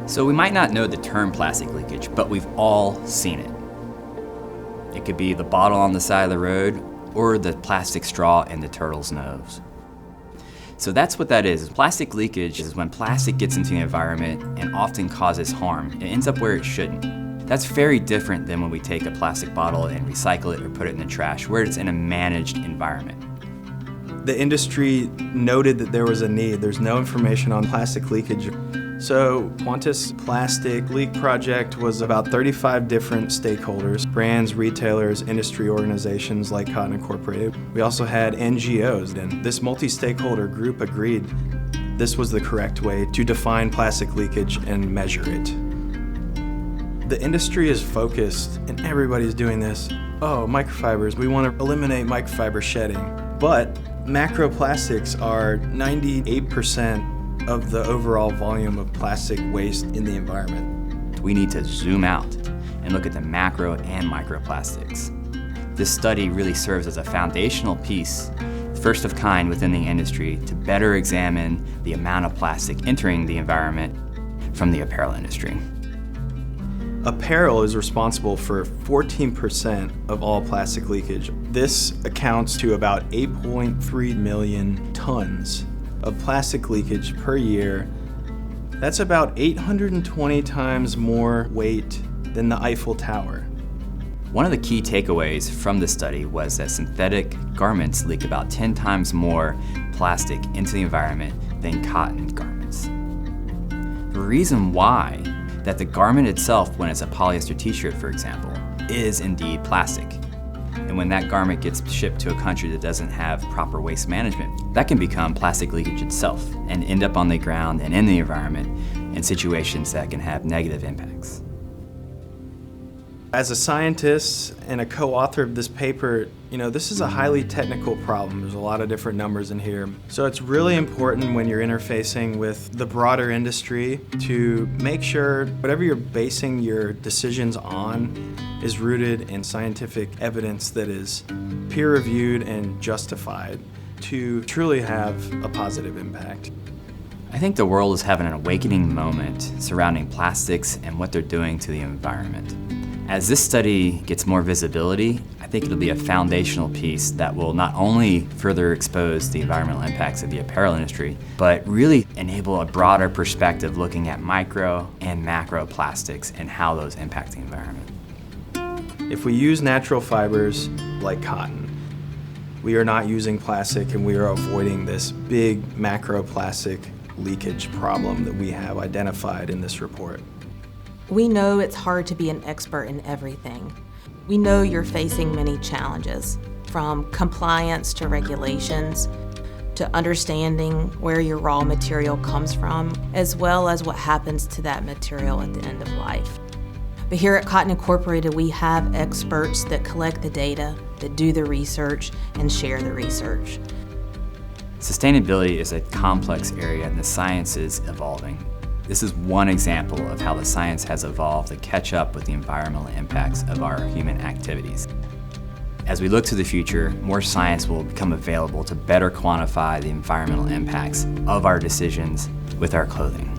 So we might not know the term plastic leakage, but we've all seen it. It could be the bottle on the side of the road or the plastic straw in the turtle's nose. So that's what that is. Plastic leakage is when plastic gets into the environment and often causes harm. It ends up where it shouldn't. That's very different than when we take a plastic bottle and recycle it or put it in the trash, where it's in a managed environment. The industry noted that there was a need. There's no information on plastic leakage. So Quantis Plastic Leak Project was about 35 different stakeholders, brands, retailers, industry organizations like Cotton Incorporated. We also had NGOs, and this multi-stakeholder group agreed this was the correct way to define plastic leakage and measure it. The industry is focused, and everybody's doing this. Oh, microfibers, we want to eliminate microfiber shedding. But macroplastics are 98% of the overall volume of plastic waste in the environment. We need to zoom out and look at the macro and microplastics. This study really serves as a foundational piece, first of kind within the industry, to better examine the amount of plastic entering the environment from the apparel industry. Apparel is responsible for 14% of all plastic leakage. This accounts to about 8.3 million tons of plastic leakage per year. That's about 820 times more weight than the Eiffel Tower. One of the key takeaways from the study was that synthetic garments leak about 10 times more plastic into the environment than cotton garments. The reason why that the garment itself, when it's a polyester t-shirt, for example, is indeed plastic. And when that garment gets shipped to a country that doesn't have proper waste management, that can become plastic leakage itself and end up on the ground and in the environment in situations that can have negative impacts. As a scientist and a co-author of this paper, this is a highly technical problem. There's a lot of different numbers in here. So it's really important when you're interfacing with the broader industry to make sure whatever you're basing your decisions on is rooted in scientific evidence that is peer-reviewed and justified to truly have a positive impact. I think the world is having an awakening moment surrounding plastics and what they're doing to the environment. As this study gets more visibility, I think it'll be a foundational piece that will not only further expose the environmental impacts of the apparel industry, but really enable a broader perspective looking at micro and macro plastics and how those impact the environment. If we use natural fibers like cotton, we are not using plastic and we are avoiding this big macroplastic leakage problem that we have identified in this report. We know it's hard to be an expert in everything. We know you're facing many challenges, from compliance to regulations, to understanding where your raw material comes from, as well as what happens to that material at the end of life. But here at Cotton Incorporated, we have experts that collect the data, that do the research, and share the research. Sustainability is a complex area and the science is evolving. This is one example of how the science has evolved to catch up with the environmental impacts of our human activities. As we look to the future, more science will become available to better quantify the environmental impacts of our decisions with our clothing.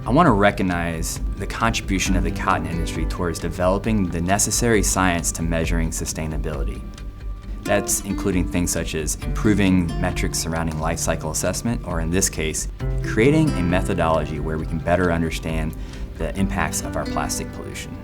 I want to recognize the contribution of the cotton industry towards developing the necessary science to measuring sustainability. That's including things such as improving metrics surrounding life cycle assessment, or in this case, creating a methodology where we can better understand the impacts of our plastic pollution.